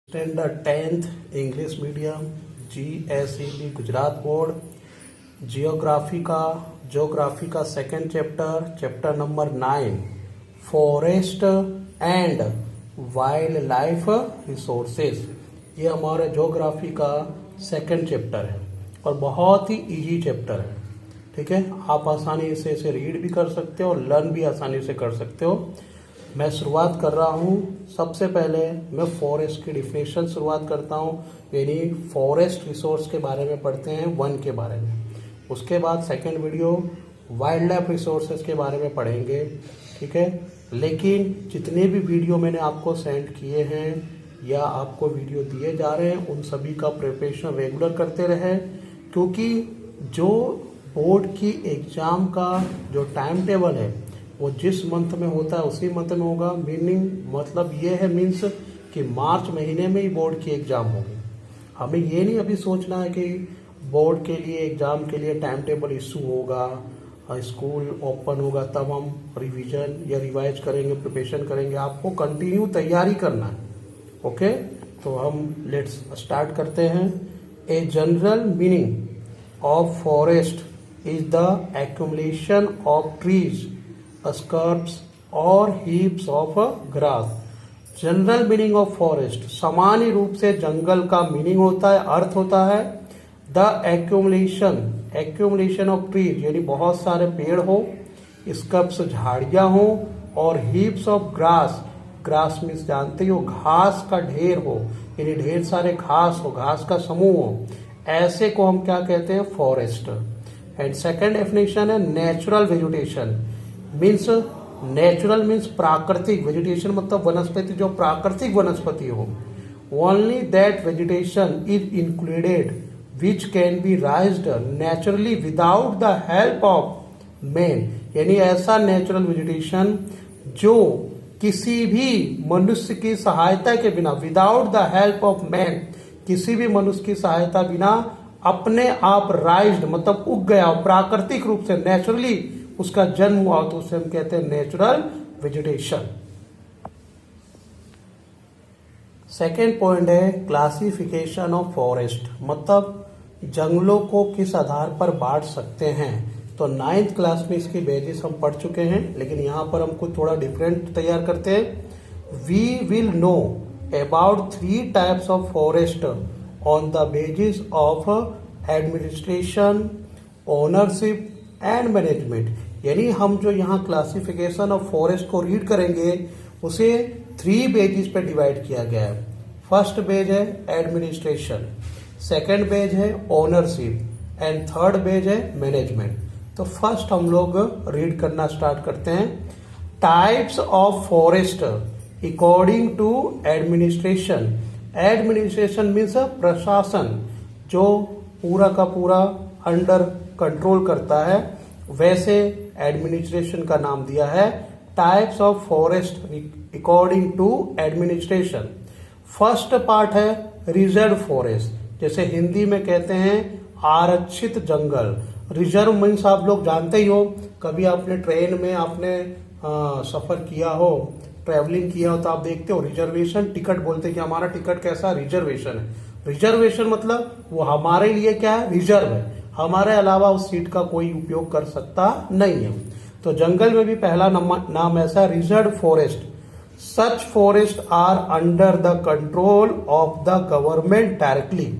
Standard 10th English medium GSEB Gujarat board geography का second chapter number 9 forest and wildlife resources. ये हमारे geography का second chapter है और बहुत ही इजी चैप्टर है। ठीक है, आप आसानी से इसे रीड भी कर सकते हो और लर्न भी आसानी से कर सकते हो। मैं शुरुआत कर रहा हूँ। सबसे पहले मैं फॉरेस्ट की डिफिनेशन शुरुआत करता हूँ, यानी फॉरेस्ट रिसोर्स के बारे में पढ़ते हैं, वन के बारे में। उसके बाद second video wild life resources के बारे में पढ़ेंगे। ठीक है, लेकिन जितने भी वीडियो मैंने आपको सेंड किए हैं या आपको वीडियो दिए जा रहे हैं, उन सभी का प्रिपरेशन रेगुलर करते रहे, क्योंकि जो बोर्ड की एग्जाम का जो टाइम टेबल है वो जिस मंथ में होता है उसी मंथ में होगा। मीनिंग मतलब ये है मीन्स कि मार्च महीने में ही बोर्ड की एग्जाम होगी। हमें ये नहीं अभी सोचना है कि बोर्ड के लिए एग्जाम के लिए टाइम टेबल इशू होगा, स्कूल ओपन होगा तब हम रिवीजन या रिवाइज करेंगे, प्रिपरेशन करेंगे। आपको कंटिन्यू तैयारी करना है। ओके, तो हम लेट्स स्टार्ट करते हैं। A general meaning of forest is the accumulation of trees, scrubs और heaps of grass. General meaning of forest, सामान्य रूप से जंगल का मीनिंग होता है, अर्थ होता है द एक्यूमुलेशन ऑफ ट्रीज, यानी बहुत सारे पेड़ हो, स्कर्प्स झाड़ियां हो, और हीप्स ऑफ ग्रास मीन्स जानते हो घास का ढेर हो, यानी ढेर सारे घास हो, घास का समूह हो। ऐसे को हम क्या कहते हैं? फॉरेस्ट। एंड सेकेंड डेफिनेशन है natural vegetation. Means natural means प्राकृतिक, वेजिटेशन मतलब वनस्पति, जो प्राकृतिक वनस्पति हो। Only that vegetation is included which can be राइज्ड naturally without the help of man, यानी ऐसा नेचुरल वेजिटेशन जो किसी भी मनुष्य की सहायता के बिना, without the help of man, किसी भी मनुष्य की सहायता बिना अपने आप राइज्ड मतलब उग गया, प्राकृतिक रूप से नेचुरली उसका जन्म हुआ, तो उसे हम कहते हैं नेचुरल वेजिटेशन। सेकेंड पॉइंट है क्लासिफिकेशन ऑफ फॉरेस्ट, मतलब जंगलों को किस आधार पर बांट सकते हैं। तो 9th क्लास में इसकी बेसिस हम पढ़ चुके हैं, लेकिन यहां पर हम कुछ थोड़ा डिफरेंट तैयार करते हैं। We will know about 3 types of forest on the basis of administration, ownership and management, यानी हम जो यहाँ क्लासिफिकेशन ऑफ फॉरेस्ट को रीड करेंगे उसे 3 बेजिस पे डिवाइड किया गया है। फर्स्ट बेज है एडमिनिस्ट्रेशन, सेकंड बेज है ओनरशिप एंड थर्ड बेज है मैनेजमेंट। तो फर्स्ट हम लोग रीड करना स्टार्ट करते हैं। Types of forest according to administration. Administration means प्रशासन, जो पूरा का पूरा अंडर कंट्रोल करता है, वैसे एडमिनिस्ट्रेशन का नाम दिया है। Types of forest according to administration. First part है रिजर्व फॉरेस्ट, जैसे हिंदी में कहते हैं आरक्षित जंगल। रिजर्व मीन्स आप लोग जानते ही हो, कभी आपने ट्रेन में आपने सफर किया हो, ट्रेवलिंग किया हो, तो आप देखते हो रिजर्वेशन टिकट बोलते हैं कि हमारा टिकट कैसा रिजर्वेशन है। रिजर्वेशन मतलब वो हमारे लिए क्या है? रिजर्व है, हमारे अलावा उस सीट का कोई उपयोग कर सकता नहीं है। तो जंगल में भी पहला नाम ऐसा reserve forest. Such forest are under the control of the government directly.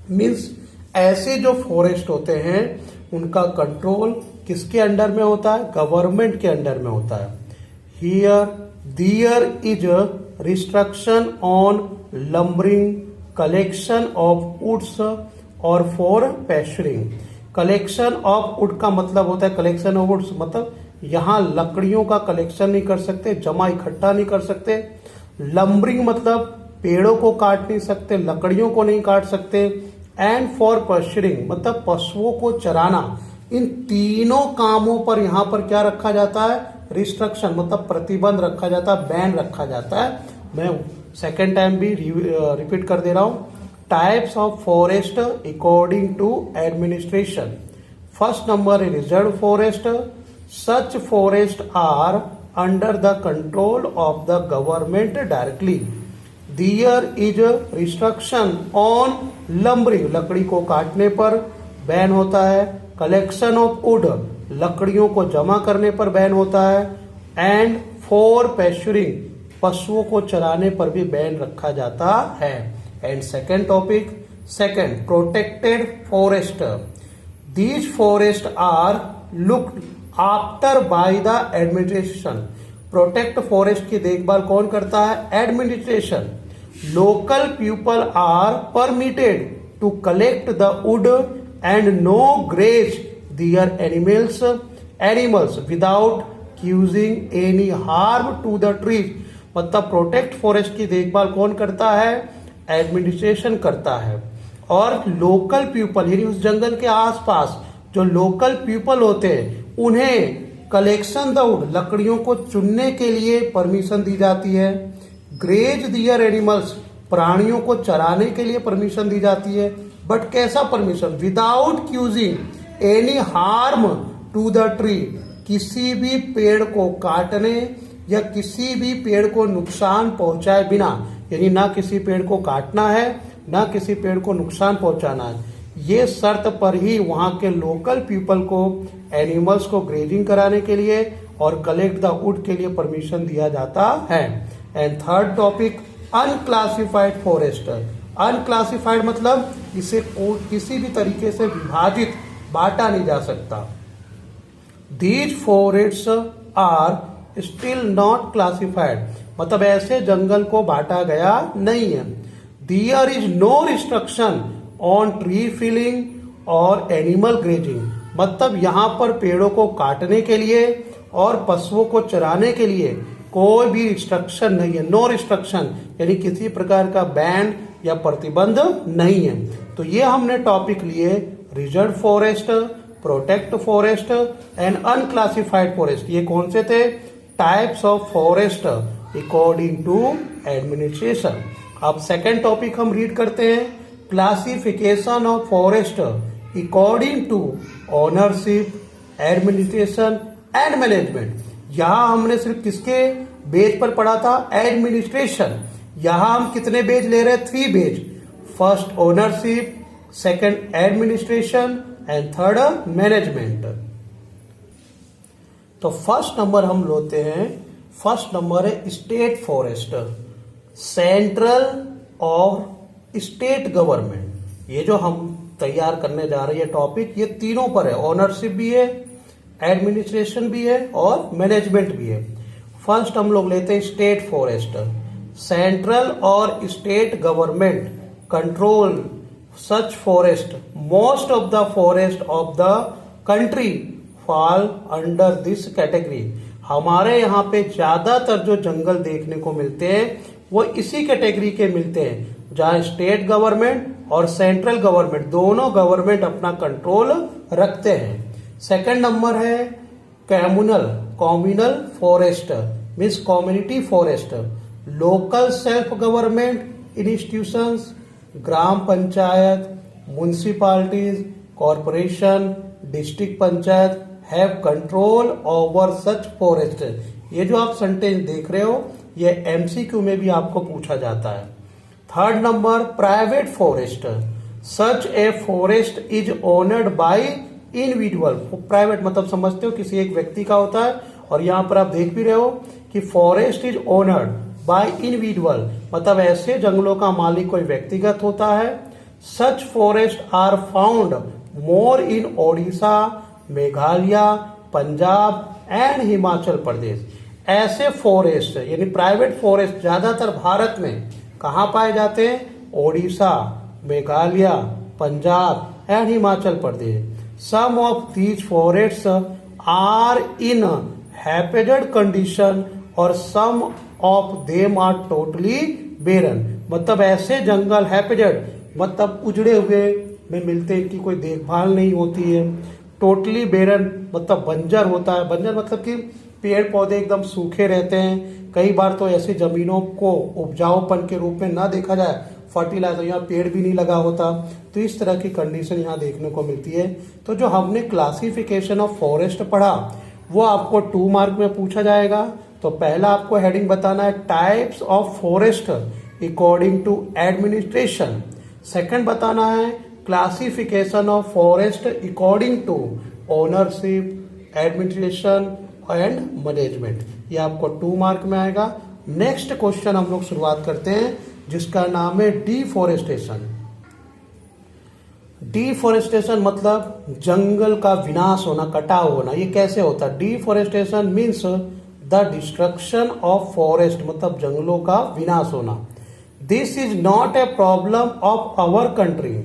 Means ऐसे जो फॉरेस्ट होते हैं उनका कंट्रोल किसके अंडर में होता है? गवर्नमेंट के अंडर में होता है। Here there is restriction on lumbering, collection of woods और for pasturing. Collection of wood का मतलब होता है, कलेक्शन ऑफ वुड्स मतलब यहां लकड़ियों का कलेक्शन नहीं कर सकते, जमा इकट्ठा नहीं कर सकते। लंबरिंग मतलब पेड़ों को काट नहीं सकते, लकड़ियों को नहीं काट सकते। एंड फॉर पैस्चरिंग मतलब पशुओं को चराना। इन तीनों कामों पर यहां पर क्या रखा जाता है? रिस्ट्रिक्शन मतलब प्रतिबंध रखा जाता है, बैन रखा जाता है। मैं सेकेंड टाइम भी रिपीट कर दे रहा हूं। Types of forest according to administration. First number है reserve forest. Such forest are under the control of the government directly. There is restriction on lumbering, लकड़ी को काटने पर बैन होता है। कलेक्शन ऑफ वुड, लकड़ियों को जमा करने पर बैन होता है। एंड फॉर पेस्चरिंग, पशुओं को चराने पर भी बैन रखा जाता है। And second topic, second protected forest, these forest are looked after by the administration. Protect forest की देखभाल कौन करता है? Administration. Local people are permitted to collect the wood and no graze their animals without causing any harm to the trees. मतलब protect forest की देखभाल कौन करता है? एडमिनिस्ट्रेशन करता है। और लोकल पीपल यानी उस जंगल के आसपास जो लोकल पीपल होते हैं उन्हें कलेक्शन द वुड, लकड़ियों को चुनने के लिए परमिशन दी जाती है। ग्रेज दियर एनिमल्स, प्राणियों को चराने के लिए परमिशन दी जाती है। बट कैसा permission? Without causing any harm to the tree, किसी भी पेड़ को काटने या किसी भी पेड़ को नुकसान पहुंचाए बिना, यानी ना किसी पेड़ को काटना है ना किसी पेड़ को नुकसान पहुंचाना है, ये शर्त पर ही वहां के लोकल पीपल को एनिमल्स को ग्रेजिंग कराने के लिए और कलेक्ट द वुड के लिए परमिशन दिया जाता है। And third topic, unclassified forest. Unclassified मतलब इसे किसी भी तरीके से विभाजित बांटा नहीं जा सकता। These forest are still not classified, मतलब ऐसे जंगल को बांटा गया नहीं है। There is no restriction on tree felling और एनिमल ग्रेजिंग, मतलब यहाँ पर पेड़ों को काटने के लिए और पशुओं को चराने के लिए कोई भी रिस्ट्रिक्शन नहीं है। नो रिस्ट्रिक्शन यानी किसी प्रकार का बैन या प्रतिबंध नहीं है। तो ये हमने टॉपिक लिए reserve forest, protect forest and unclassified forest. ये कौन से थे? Types of forest according to administration. अब सेकेंड टॉपिक हम रीड करते हैं, classification of forest according to ownership, administration and management. यहां हमने सिर्फ किसके बेज पर पढ़ा था? एडमिनिस्ट्रेशन। यहां हम कितने बेज ले रहे हैं? 3 base. First ownership, second administration and third management. तो फर्स्ट नंबर हम लेते हैं, फर्स्ट नंबर है स्टेट फॉरेस्ट, सेंट्रल और स्टेट गवर्नमेंट। ये जो हम तैयार करने जा रहे हैं टॉपिक, ये तीनों पर है, ओनरशिप भी है, एडमिनिस्ट्रेशन भी है और मैनेजमेंट भी है। फर्स्ट हम लोग लेते हैं स्टेट फॉरेस्ट। सेंट्रल और state government control such forest. Most of the forest of the country fall under this category. हमारे यहाँ पे ज्यादातर जो जंगल देखने को मिलते हैं वो इसी कैटेगरी के मिलते हैं, जहां स्टेट गवर्नमेंट और सेंट्रल गवर्नमेंट दोनों गवर्नमेंट अपना कंट्रोल रखते हैं। सेकंड नंबर है communal forest, means community forest. Local self government institutions, gram panchayat, municipalities, corporation, district panchayat have control over such forest. ये जो आप सेंटेंस देख रहे हो ये एमसीक्यू में भी आपको पूछा जाता है। Third number private forest, such a forest is owned by individual. Private मतलब समझते हो किसी एक व्यक्ति का होता है, और यहां पर आप देख भी रहे हो कि forest is owned by individual, मतलब ऐसे जंगलों का मालिक कोई व्यक्तिगत होता है। Such forest are found more in Odisha, Meghalaya, Punjab and Himachal Pradesh. ऐसे फॉरेस्ट यानी प्राइवेट फॉरेस्ट ज्यादातर भारत में कहां पाए जाते हैं? Odisha, Meghalaya, Punjab and Himachal Pradesh. Some of these forest are in hampered condition और some of them are totally barren, मतलब ऐसे जंगल हैपेडेड मतलब उजड़े हुए में मिलते हैं, इनकी कोई देखभाल नहीं होती है। टोटली बेरन मतलब बंजर होता है, बंजर मतलब कि पेड़ पौधे एकदम सूखे रहते हैं। कई बार तो ऐसी जमीनों को उपजाऊपन के रूप में ना देखा जाए, फर्टिलाइजर, यहाँ पेड़ भी नहीं लगा होता, तो इस तरह की कंडीशन यहाँ देखने को मिलती है। तो जो हमने क्लासिफिकेशन ऑफ फॉरेस्ट पढ़ा वो आपको 2 मार्क में पूछा जाएगा। तो पहला आपको हेडिंग बताना है types of forest according to administration. Second बताना है classification of forest according to ownership, administration and management. ये आपको 2 मार्क में आएगा। नेक्स्ट क्वेश्चन हम लोग शुरुआत करते हैं जिसका नाम है डिफॉरेस्टेशन। डिफॉरेस्टेशन मतलब जंगल का विनाश होना, कटाव होना। ये कैसे होता है? Deforestation means the destruction of forest, मतलब जंगलों का विनाश होना। This is not a problem of our country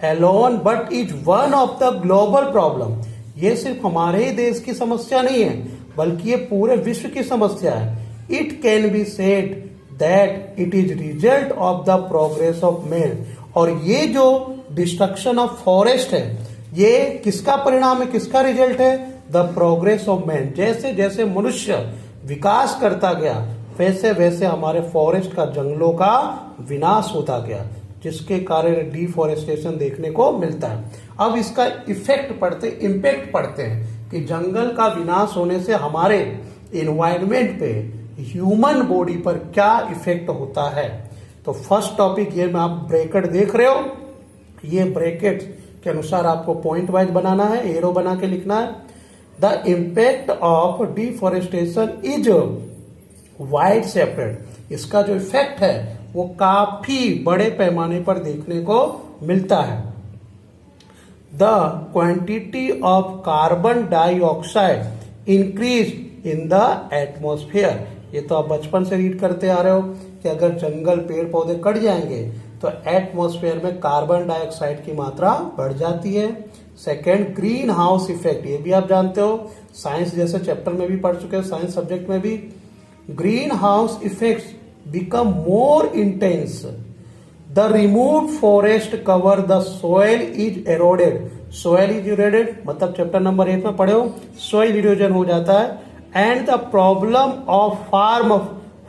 alone but is one of the global problem. ये सिर्फ हमारे ही देश की समस्या नहीं है बल्कि ये पूरे विश्व की समस्या है। It can be said that it is result of the progress of man. और ये जो डिस्ट्रक्शन ऑफ फॉरेस्ट है ये किसका परिणाम है, किसका रिजल्ट है? The progress of man. जैसे जैसे मनुष्य विकास करता गया वैसे वैसे हमारे फॉरेस्ट का, जंगलों का विनाश होता गया, जिसके कारण डिफॉरेस्टेशन देखने को मिलता है। अब इसका इफेक्ट पड़ते, इम्पैक्ट पड़ते हैं कि जंगल का विनाश होने से हमारे एनवायरनमेंट पे, ह्यूमन बॉडी पर क्या इफेक्ट होता है। तो फर्स्ट टॉपिक ये में आप ब्रैकेट देख रहे हो, ये ब्रैकेट के अनुसार आपको पॉइंट वाइज बनाना है, एरो बना के लिखना है। The impact of deforestation is wide separate. इसका जो इफेक्ट है वो काफी बड़े पैमाने पर देखने को मिलता है। The quantity of carbon dioxide increase in the atmosphere. ये तो आप बचपन से रीड करते आ रहे हो कि अगर जंगल, पेड़ पौधे कट जाएंगे तो एटमॉस्फेयर में कार्बन डाइऑक्साइड की मात्रा बढ़ जाती है। Second, green house effect. ये भी आप जानते हो, साइंस जैसे चैप्टर में भी पढ़ चुके हैं, साइंस सब्जेक्ट में भी। Green house effects become more intense. The removed forest cover the soil is eroded. Soil is eroded मतलब चैप्टर नंबर 8 में पढ़े हो, soil erosion हो जाता है। And the problem of farm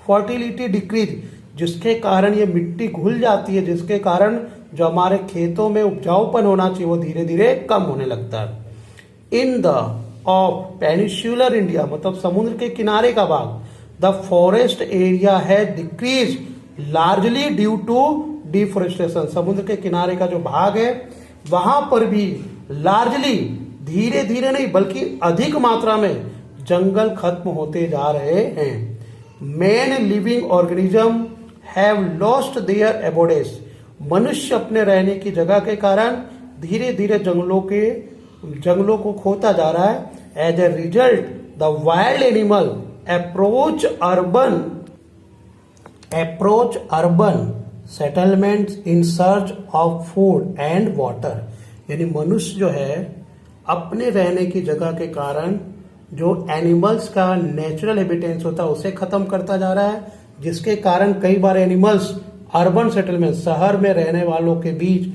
fertility decrease, जिसके कारण ये मिट्टी घुल जाती है, जिसके कारण जो हमारे खेतों में उपजाऊपन होना चाहिए वो धीरे धीरे कम होने लगता है। In the of peninsular India मतलब समुद्र के किनारे का भाग, द फॉरेस्ट एरिया है decrease largely due to deforestation. समुद्र के किनारे का जो भाग है वहां पर भी लार्जली, धीरे धीरे नहीं बल्कि अधिक मात्रा में जंगल खत्म होते जा रहे हैं। Main living organism have lost their abodes. मनुष्य अपने रहने की जगह के कारण धीरे धीरे जंगलों को खोता जा रहा है। As a result the wild animal approach urban settlements in search of food and water. यानी मनुष्य जो है अपने रहने की जगह के कारण जो एनिमल्स का नेचुरल हैबिटेट्स होता है उसे खत्म करता जा रहा है, जिसके कारण कई बार एनिमल्स अर्बन सेटलमेंट, शहर में रहने वालों के बीच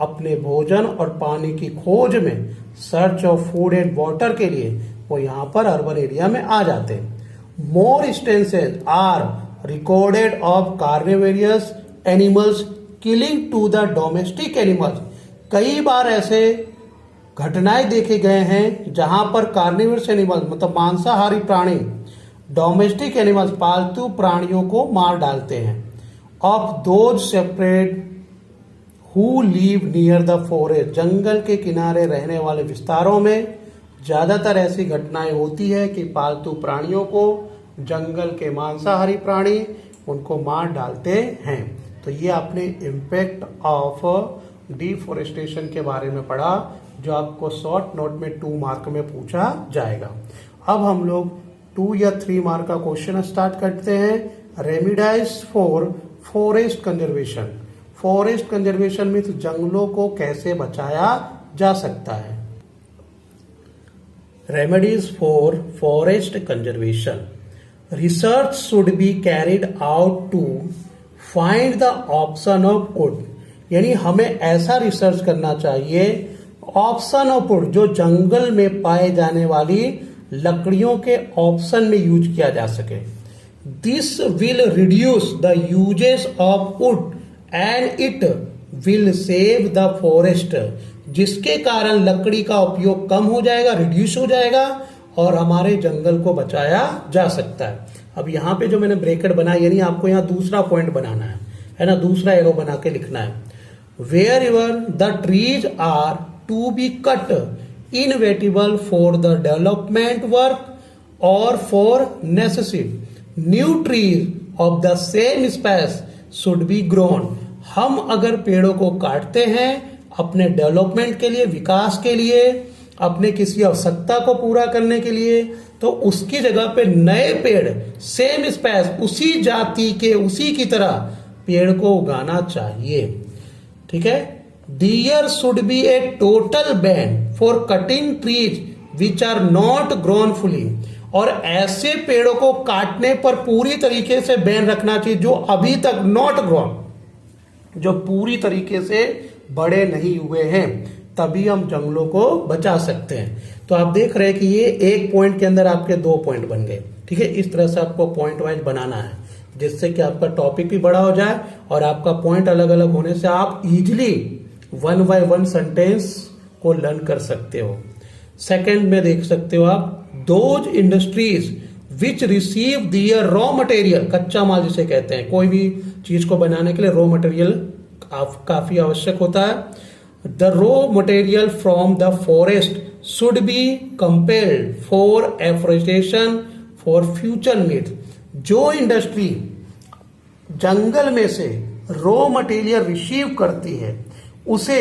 अपने भोजन और पानी की खोज में, search of food and water के लिए वो यहाँ पर अर्बन एरिया में आ जाते हैं। More instances are recorded of carnivorous animals killing to the domestic animals. कई बार ऐसे घटनाएं देखे गए हैं जहां पर कार्निवोरस एनिमल्स मतलब मांसाहारी प्राणी डोमेस्टिक एनिमल्स पालतू प्राणियों को मार डालते हैं। Of those separate who live near the forest, जंगल के किनारे रहने वाले विस्तारों में ज्यादातर ऐसी घटनाएं होती है कि पालतू प्राणियों को जंगल के मांसाहारी प्राणी उनको मार डालते हैं। तो ये आपने इम्पैक्ट ऑफ डिफॉरेस्टेशन के बारे में पढ़ा जो आपको शॉर्ट नोट में 2 मार्क में पूछा जाएगा। अब हम लोग 2 या 3 मार्क का क्वेश्चन स्टार्ट करते हैं। Remedies for forest conservation. Forest conservation में तो जंगलों को कैसे बचाया जा सकता है। Remedies for forest conservation. Research should be carried out to find the option of wood. यानी हमें ऐसा रिसर्च करना चाहिए ऑप्शन ऑफ वुड जो जंगल में पाए जाने वाली लकड़ियों के ऑप्शन में यूज किया जा सके। This will reduce the uses of would and it will save the forest. जिसके कारण लकड़ी का उपयोग कम हो जाएगा, रिड्यूस हो जाएगा और हमारे जंगल को बचाया जा सकता है। अब यहाँ पे जो मैंने ब्रैकेट बनाया यानी आपको यहाँ दूसरा पॉइंट बनाना है। है ना, दूसरा एरो बना के लिखना है। Wherever the trees are to be cut inevitable for the development work और for necessity new trees of the same space should be grown. हम अगर पेड़ों को काटते हैं अपने डेवलपमेंट के लिए, विकास के लिए, अपने किसी आवश्यकता को पूरा करने के लिए, तो उसकी जगह पे नए पेड़ सेम स्पेस, उसी जाति के, उसी की तरह पेड़ को उगाना चाहिए। ठीक है। There should be a total ban for cutting trees which are not grown fully. और ऐसे पेड़ों को काटने पर पूरी तरीके से बैन रखना चाहिए जो अभी तक नॉट ग्रोन, जो पूरी तरीके से बड़े नहीं हुए हैं, तभी हम जंगलों को बचा सकते हैं। तो आप देख रहे हैं कि ये एक पॉइंट के अंदर आपके 2 पॉइंट बन गए। ठीक है, इस तरह से आपको पॉइंट वाइज बनाना है, जिससे कि आपका टॉपिक भी बड़ा हो जाए और आपका पॉइंट अलग अलग होने से आप इजिली 1 by 1 सेंटेंस को लर्न कर सकते हो। सेकंड में देख सकते हो आप, those industries which receive their raw material, कच्चा माल जिसे कहते हैं, कोई भी चीज को बनाने के लिए रॉ मटेरियल काफी आवश्यक होता है। The raw material from the forest should be compelled for afforestation for future needs. जो इंडस्ट्री जंगल में से रॉ मटेरियल रिसीव करती है, उसे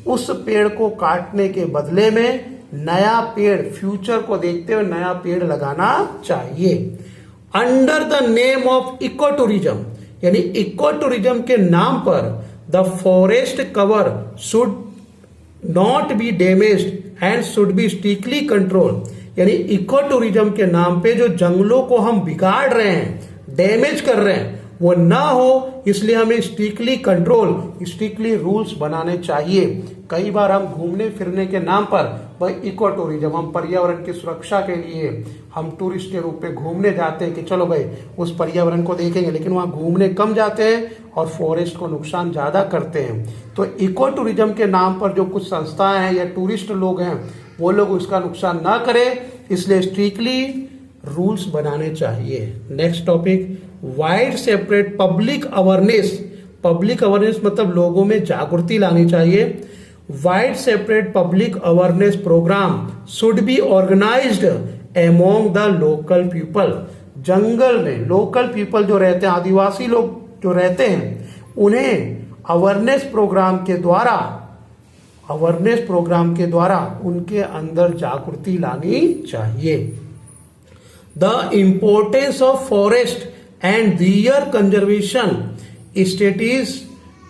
उस पेड़ को काटने के बदले में नया पेड़, फ्यूचर को देखते हुए नया पेड़ लगाना चाहिए। Under the name of eco tourism, यानी इको टूरिज्म के नाम पर the forest cover should not be damaged and should be strictly control. यानी इको टूरिज्म के नाम पे जो जंगलों को हम बिगाड़ रहे हैं, डैमेज कर रहे हैं, वो ना हो, इसलिए हमें स्ट्रिक्टली कंट्रोल, स्ट्रिक्टली रूल्स बनाने चाहिए। कई बार हम घूमने फिरने के नाम पर भाई इको टूरिज्म, हम पर्यावरण की सुरक्षा के लिए हम टूरिस्ट के रूप में घूमने जाते हैं कि चलो भाई उस पर्यावरण को देखेंगे, लेकिन वहां घूमने कम जाते हैं और फॉरेस्ट को नुकसान ज्यादा करते हैं। तो इको टूरिज्म के नाम पर जो कुछ संस्थाएं हैं या टूरिस्ट लोग हैं, वो लोग उसका नुकसान ना करें, इसलिए स्ट्रिक्टली रूल्स बनाने चाहिए। Next topic, wide separate public awareness. Public awareness मतलब लोगों में जागृति लानी चाहिए। Wide separate public awareness programme should be organised among the local people. जंगल में लोकल पीपल जो रहते हैं, आदिवासी लोग जो रहते हैं, उन्हें अवेयरनेस प्रोग्राम के द्वारा उनके अंदर जागृति लानी चाहिए। The importance of forest and their conservation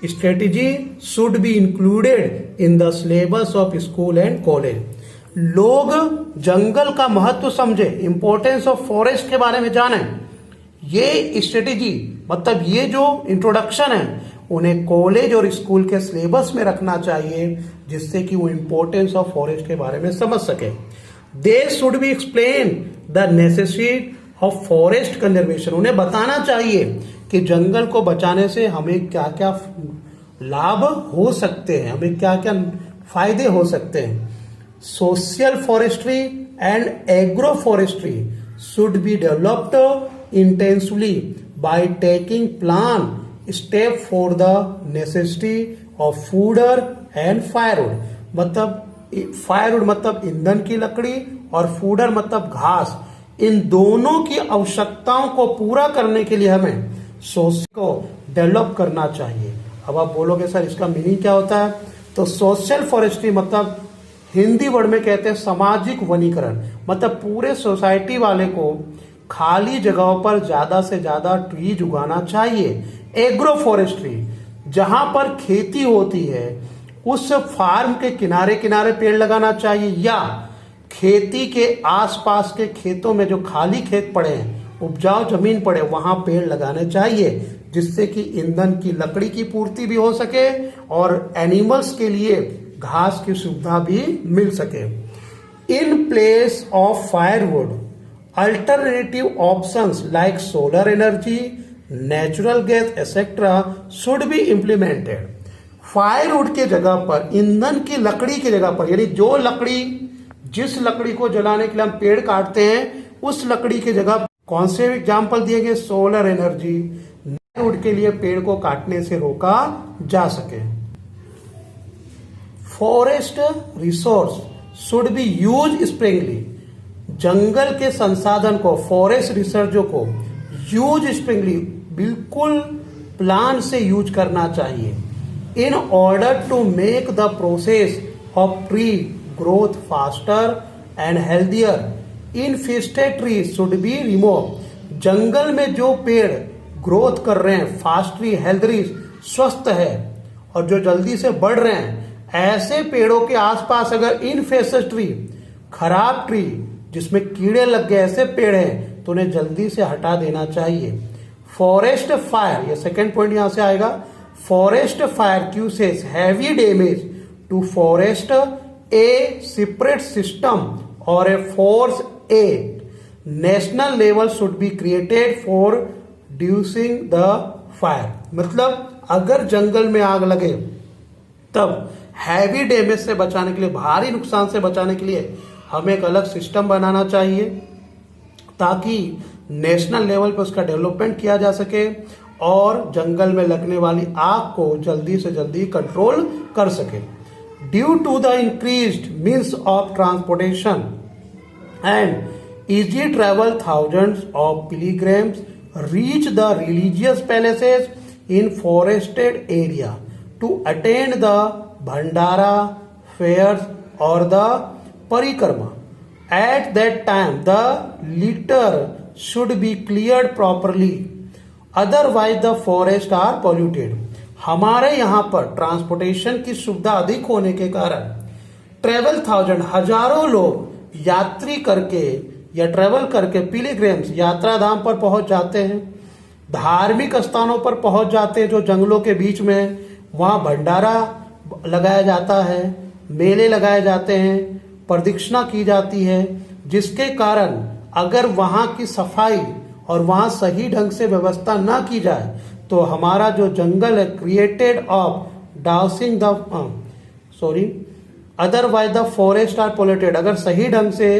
strategy should be included in the syllabus of school and college. लोग जंगल का महत्व समझे, इंपॉर्टेंस ऑफ फॉरेस्ट के बारे में जाने, ये स्ट्रेटेजी मतलब ये जो इंट्रोडक्शन है उन्हें कॉलेज और स्कूल के सिलेबस में रखना चाहिए, जिससे कि वो इंपॉर्टेंस ऑफ फॉरेस्ट के बारे में समझ सके। They should be explain the necessity of forest conservation. उन्हें बताना चाहिए कि जंगल को बचाने से हमें क्या क्या लाभ हो सकते हैं, हमें क्या क्या फायदे हो सकते हैं। Social forestry and agro forestry should be developed intensively by taking plan step for the necessity of fodder and firewood. मतलब फायरवुड मतलब ईंधन की लकड़ी और फूडर मतलब घास, इन दोनों की आवश्यकताओं को पूरा करने के लिए हमें सोशल को डेवलप करना चाहिए। अब आप बोलोगे सर इसका मीनिंग क्या होता है? तो सोशल फॉरेस्ट्री मतलब हिंदी वर्ड में कहते हैं सामाजिक वनीकरण, मतलब पूरे सोसाइटी वाले को खाली जगहों पर ज्यादा से ज्यादा ट्रीज उगाना चाहिए। एग्रो फॉरेस्ट्री जहां पर खेती होती है उस फार्म के किनारे किनारे पेड़ लगाना चाहिए, या खेती के आसपास के खेतों में जो खाली खेत पड़े हैं, उपजाऊ जमीन पड़े, वहां पेड़ लगाने चाहिए, जिससे कि ईंधन की लकड़ी की पूर्ति भी हो सके और एनिमल्स के लिए घास की सुविधा भी मिल सके। In place of firewood alternative options like solar energy, natural gas etcetera should be implemented. Firewood के जगह पर, ईंधन की लकड़ी की जगह पर, यानी जो लकड़ी, जिस लकड़ी को जलाने के लिए हम पेड़ काटते हैं, उस लकड़ी की जगह कौन से एग्जाम्पल दिए गए? सोलर एनर्जी, वुड के लिए पेड़ को काटने से रोका जा सके। Forest resource should be use sparingly, जंगल के संसाधन को, फॉरेस्ट रिसोर्सों को यूज स्प्रिंगली, बिल्कुल प्लान से यूज करना चाहिए। In order to make the process of tree growth faster and healthier, infested tree should be remove, जंगल में जो पेड़ ग्रोथ कर रहे हैं, फास्ट ट्री, हेल्दी, स्वस्थ है और जो जल्दी से बढ़ रहे हैं, ऐसे पेड़ों के आसपास अगर इनफेस्टेड ट्री, खराब ट्री जिसमें कीड़े लग गए, ऐसे पेड़ हैं तो उन्हें जल्दी से हटा देना चाहिए। फॉरेस्ट फायर, ये सेकेंड पॉइंट यहां से आएगा। Forest fire causes heavy damage to forest, a separate system और a force, a national level should be created for dousing the fire. मतलब अगर जंगल में आग लगे तब हैवी डैमेज से बचाने के लिए, भारी नुकसान से बचाने के लिए हमें एक अलग सिस्टम बनाना चाहिए ताकि नेशनल लेवल पर उसका डेवलपमेंट किया जा सके और जंगल में लगने वाली आग को जल्दी से जल्दी कंट्रोल कर सके। Due to the increased means of transportation and easy travel, thousands of pilgrims reach the religious places in forested area to attend the bhandara, fairs और the parikrama. At that time, the litter should be cleared properly, otherwise the forests are polluted. हमारे यहाँ पर transportation की सुविधा अधिक होने के कारण ट्रेवल थाउजेंड, हजारों लोग यात्री करके या ट्रेवल करके पिलग्रिम्स यात्रा धाम पर पहुंच जाते हैं, धार्मिक स्थानों पर पहुंच जाते हैं जो जंगलों के बीच में, वहां भंडारा लगाया जाता है, मेले लगाए जाते हैं, प्रदक्षिणा की जाती है, जिसके कारण अगर वहां की सफाई और वहां सही ढंग से व्यवस्था ना की जाए तो हमारा जो जंगल है created of dousing the otherwise the forest are polluted, अगर सही ढंग से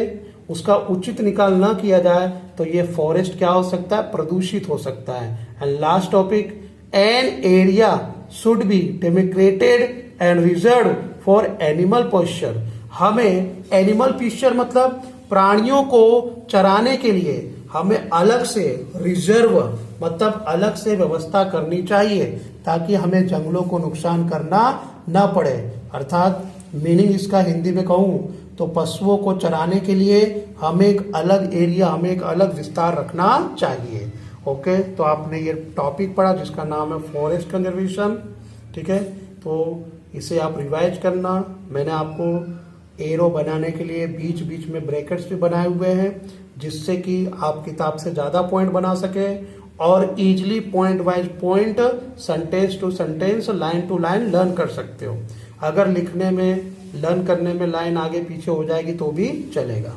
उसका उचित निकाल ना किया जाए तो ये फॉरेस्ट क्या हो सकता है, प्रदूषित हो सकता है। And last topic, an area should be demarcated and reserve for animal pasture. हमें एनिमल पिक्चर मतलब प्राणियों को चराने के लिए हमें अलग से रिजर्व मतलब अलग से व्यवस्था करनी चाहिए ताकि हमें जंगलों को नुकसान करना ना पड़े। अर्थात मीनिंग इसका हिंदी में कहूं तो पशुओं को चराने के लिए हमें एक अलग एरिया, हमें एक अलग विस्तार रखना चाहिए। ओके, तो आपने ये टॉपिक पढ़ा जिसका नाम है फॉरेस्ट कंजर्वेशन। ठीक है, तो इसे आप रिवाइज करना। मैंने आपको एरो बनाने के लिए बीच बीच में ब्रैकेट्स भी बनाए हुए हैं जिससे कि आप किताब से ज्यादा पॉइंट बना सके और easily point wise point, sentence to sentence, line to line learn कर सकते हो। अगर लिखने में, लर्न करने में लाइन आगे पीछे हो जाएगी तो भी चलेगा।